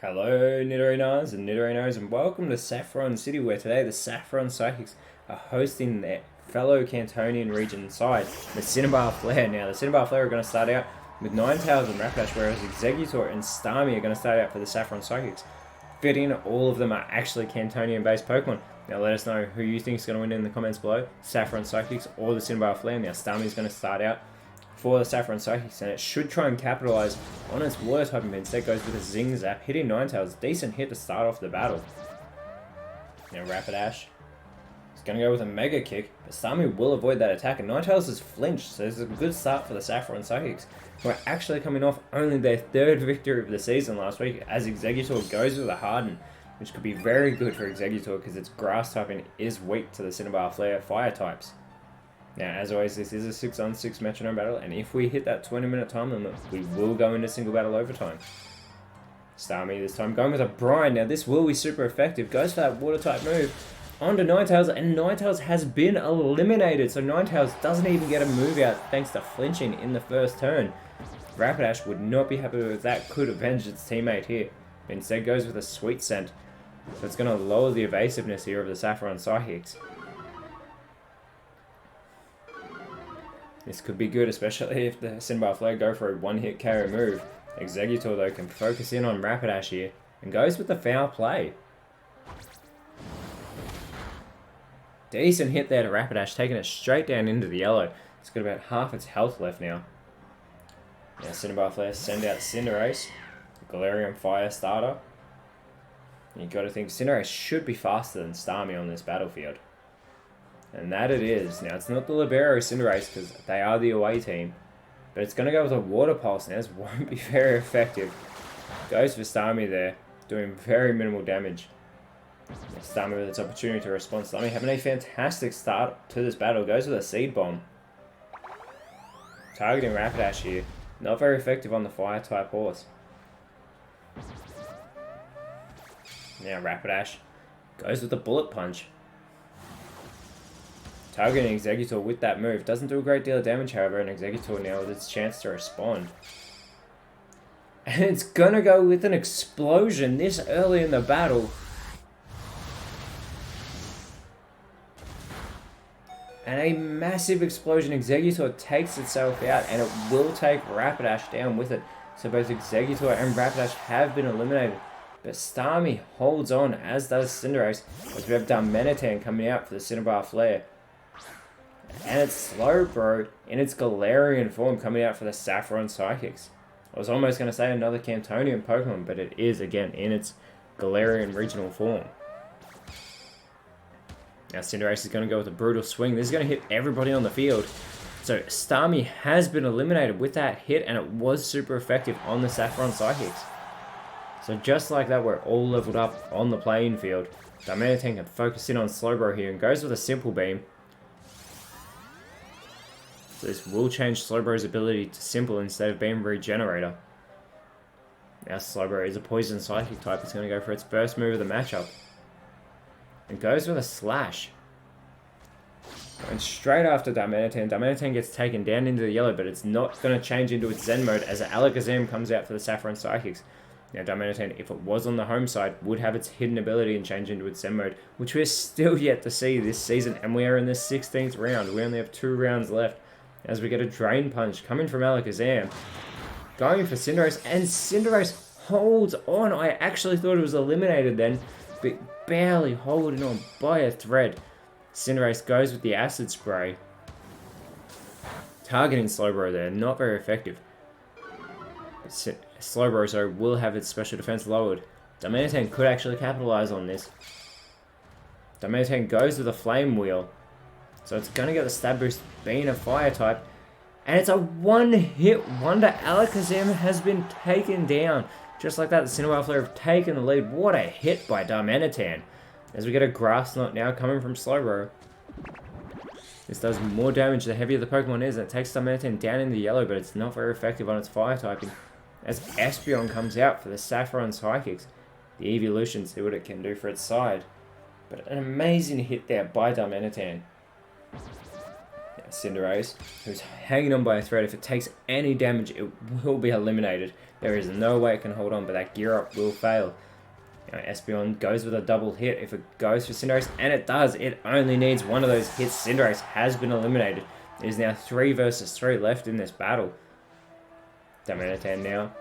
Hello Nidorinos and Nidorinos, and welcome to Saffron City, where today the Saffron Psychics are hosting their fellow Cantonian region side, the Cinnabar Flare. Now the Cinnabar Flare are going to start out with Ninetales and Rapidash, whereas Exeggutor and Starmie are going to start out for the Saffron Psychics. Fitting, all of them are actually Cantonian based Pokemon. Now let us know who you think is going to win in the comments below, Saffron Psychics or the Cinnabar Flare. Now Starmie is going to start out for the Saffron Psychics, and it should try and capitalize on its water type, but instead goes with a Zing Zap, hitting Ninetales. Decent hit to start off the battle. Now Rapidash is going to go with a Mega Kick, but Starmie will avoid that attack, and Ninetales is flinched, so this is a good start for the Saffron Psychics, who are actually coming off only their third victory of the season last week, as Exeggutor goes with a Harden, which could be very good for Exeggutor because its Grass typing is weak to the Cinnabar Flare Fire types. Now, as always, this is a 6-on-6 metronome battle, and if we hit that 20-minute time limit, we will go into single battle overtime. Starmie this time going with a Brine. Now, this will be super effective. Goes for that water-type move onto Ninetales, and Ninetales has been eliminated, so Ninetales doesn't even get a move out thanks to flinching in the first turn. Rapidash would not be happy with that, could avenge its teammate here, but instead goes with a Sweet Scent. So it's going to lower the evasiveness here of the Saffron Psychics. This could be good, especially if the Cinnabar Flare go for a one-hit KO move. Exeggutor, though, can focus in on Rapidash here and goes with the foul play. Decent hit there to Rapidash, taking it straight down into the yellow. It's got about half its health left now. Now Cinnabar Flare send out Cinderace, Galarian Fire starter. You've got to think Cinderace should be faster than Starmie on this battlefield. And that it is. Now, it's not the Libero Cinderace because they are the away team. But it's going to go with a Water Pulse. Now, this won't be very effective. Goes for Starmie there, doing very minimal damage. Starmie with its opportunity to respond. Starmie having a fantastic start to this battle. Goes with a Seed Bomb. Targeting Rapidash here. Not very effective on the Fire-type horse. Now, Rapidash goes with the Bullet Punch. Targeting Exeggutor with that move. Doesn't do a great deal of damage, however, and Exeggutor now with its chance to respond. And it's gonna go with an explosion this early in the battle. And a massive explosion. Exeggutor takes itself out, and it will take Rapidash down with it. So both Exeggutor and Rapidash have been eliminated. But Starmie holds on, as does Cinderace, as we have Darmanitan coming out for the Cinnabar Flare. And it's Slowbro in its Galarian form coming out for the Saffron Psychics. I was almost going to say another Cantonian Pokemon, but it is, again, in its Galarian regional form. Now Cinderace is going to go with a Brutal Swing. This is going to hit everybody on the field. So Starmie has been eliminated with that hit, and it was super effective on the Saffron Psychics. So just like that, we're all leveled up on the playing field. Darmanitan can focus in on Slowbro here and goes with a Simple Beam. So this will change Slowbro's ability to Simple instead of being Regenerator. Now Slowbro is a Poison Psychic type. It's going to go for its first move of the matchup. And goes with a Slash. And straight after Darmanitan, Darmanitan gets taken down into the yellow, but it's not going to change into its Zen mode as Alakazam comes out for the Saffron Psychics. Now Darmanitan, if it was on the home side, would have its hidden ability and change into its Zen mode, which we're still yet to see this season, and we are in the 16th round. We only have 2 rounds left. As we get a Drain Punch coming from Alakazam. Going for Cinderace, and Cinderace holds on. I actually thought it was eliminated then, but barely holding on by a thread. Cinderace goes with the Acid Spray. Targeting Slowbro there, not very effective. Slowbro, so will have its special defense lowered. Darmanitan could actually capitalize on this. Darmanitan goes with a Flame Wheel. So it's going to get the Stab Boost being a Fire type. And it's a one-hit wonder. Alakazam has been taken down. Just like that, the Cinnabar Flare have taken the lead. What a hit by Darmanitan. As we get a Grass Knot now coming from Slowbro. This does more damage the heavier the Pokemon is. And it takes Darmanitan down in the yellow, but it's not very effective on its Fire typing. As Espeon comes out for the Saffron Psychics. The Evolution, see what it can do for its side. But an amazing hit there by Darmanitan. Yeah, Cinderace, who's hanging on by a thread. If it takes any damage, it will be eliminated. There is no way it can hold on, but that gear up will fail. Espeon goes with a double hit if it goes for Cinderace, and it does. It only needs one of those hits. Cinderace has been eliminated. It is now 3 versus 3 left in this battle. Darmanitan now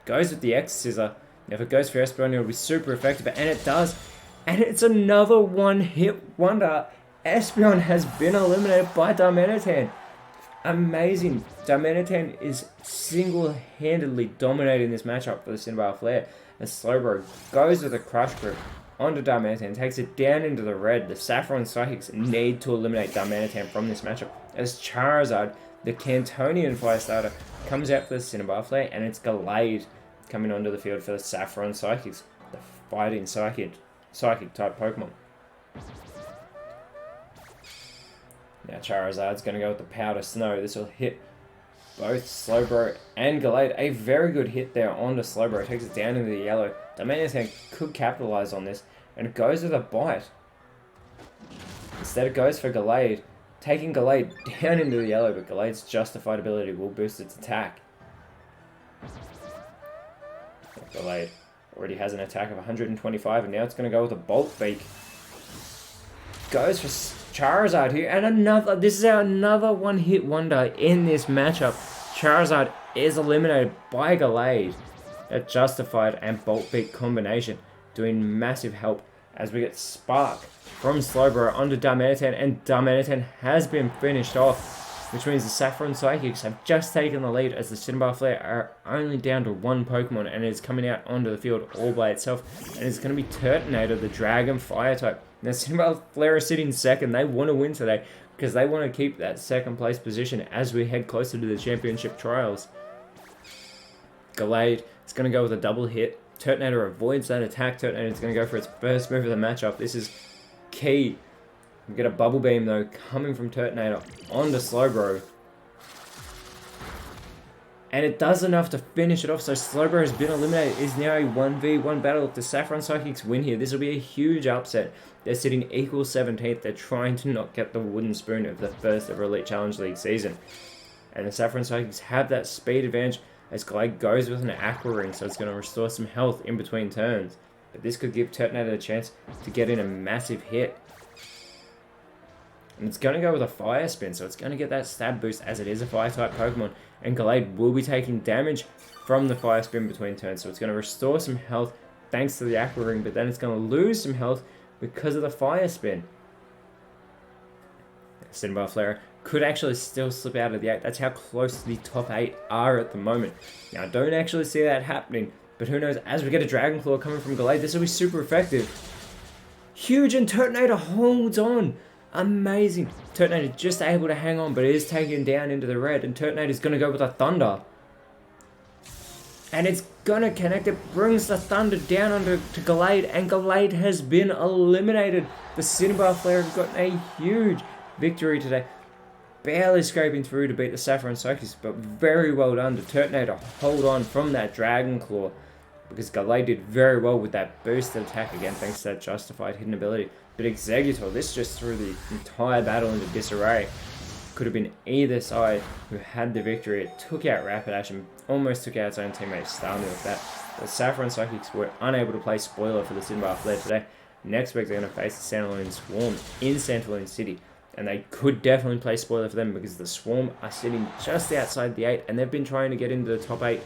goes with the X Scissor. If it goes for Espeon, it'll be super effective, and it does. And it's another one-hit wonder. Espeon has been eliminated by Darmanitan. Amazing. Darmanitan is single-handedly dominating this matchup for the Cinnabar Flare. As Slowbro goes with a Crush Grip onto Darmanitan, takes it down into the red. The Saffron Psychics need to eliminate Darmanitan from this matchup. As Charizard, the Cantonian Fire Starter, comes out for the Cinnabar Flare, and it's Gallade coming onto the field for the Saffron Psychics, the fighting psychic type Pokemon. Now Charizard's going to go with the Powder Snow. This will hit both Slowbro and Gallade. A very good hit there onto Slowbro. It takes it down into the yellow. Darmanitan could capitalize on this, and it goes with a Bite. Instead it goes for Gallade, taking Gallade down into the yellow, but Gallade's Justified ability will boost its attack. Gallade already has an attack of 125, and now it's going to go with a Bolt Beak. Goes for Charizard here, and this is another one-hit wonder in this matchup. Charizard is eliminated by Gallade. That Justified and Bolt Beak combination doing massive help as we get Spark from Slowbro onto Darmanitan, and Darmanitan has been finished off, which means the Saffron Psychics have just taken the lead as the Cinnabar Flare are only down to one Pokemon, and is coming out onto the field all by itself, and it's going to be Turtonator, the Dragon Fire type. Now, Cinnabar Flare are sitting second. They want to win today because they want to keep that second place position as we head closer to the championship trials. Gallade is going to go with a double hit. Turtonator avoids that attack. Turtonator is going to go for its first move of the matchup. This is key. We get a Bubble Beam, though, coming from Turtonator onto Slowbro. And it does enough to finish it off, so Slowbro has been eliminated. It is now a 1v1 battle. If the Saffron Psychics win here, this will be a huge upset. They're sitting equal 17th. They're trying to not get the wooden spoon of the first ever Elite Challenge League season. And the Saffron Psychics have that speed advantage as Gallade goes with an Aqua Ring, so it's going to restore some health in between turns. But this could give Turtonator a chance to get in a massive hit. And it's going to go with a Fire Spin, so it's going to get that stab boost as it is a Fire-type Pokemon. And Gallade will be taking damage from the Fire Spin between turns, so it's going to restore some health thanks to the Aqua Ring, but then it's going to lose some health because of the Fire Spin. Cinnabar Flare could actually still slip out of the 8. That's how close the top 8 are at the moment. Now, I don't actually see that happening, but who knows, as we get a Dragon Claw coming from Gallade, this will be super effective. Huge, and Turtonator holds on. Amazing. Turtonator just able to hang on, but it is taken down into the red, and Turtonator is going to go with a Thunder. And it's going to connect. It brings the Thunder down onto Gallade, and Gallade has been eliminated. The Cinnabar Flare have gotten a huge victory today. Barely scraping through to beat the Saffron Psychics, but very well done to Turtonator hold on from that Dragon Claw, because Gallade did very well with that boosted attack again, thanks to that Justified hidden ability. But Exeggutor, this just threw the entire battle into disarray. Could have been either side who had the victory. It took out Rapidash and almost took out its own teammate Starmie with that. The Saffron Psychics were unable to play spoiler for the Cinnabar Flare today. Next week they're going to face the Sandalwood Swarm in Sandalwood City. And they could definitely play spoiler for them because the Swarm are sitting just outside the 8, and they've been trying to get into the top 8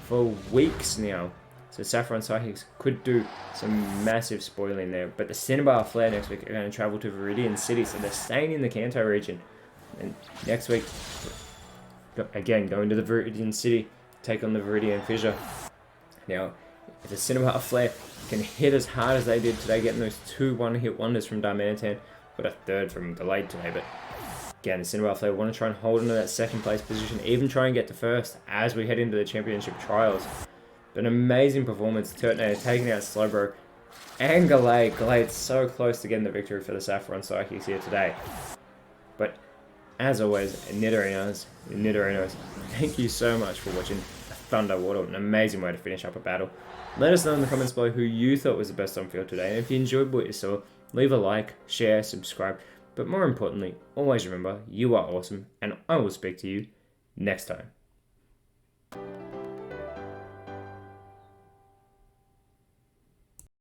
for weeks now. So Saffron Psychics could do some massive spoiling there. But the Cinnabar Flare next week are going to travel to Viridian City, so they're staying in the Kanto region. And next week, again, going to the Viridian City, take on the Viridian Fissure. Now, if the Cinnabar Flare can hit as hard as they did today, getting those 2 one-hit wonders from Darmanitan, got a third from Gallade today, but again, the Cinnabar Flare want to try and hold into that second place position, even try and get to first as we head into the championship trials. But an amazing performance. Turtonator taking out Slowbro and Gallade. Gallade's so close to getting the victory for the Saffron Psychics here today. But as always, Nidorinos, thank you so much for watching Thunder Water. An amazing way to finish up a battle. Let us know in the comments below who you thought was the best on field today. And if you enjoyed what you saw, leave a like, share, subscribe. But more importantly, always remember, you are awesome, and I will speak to you next time.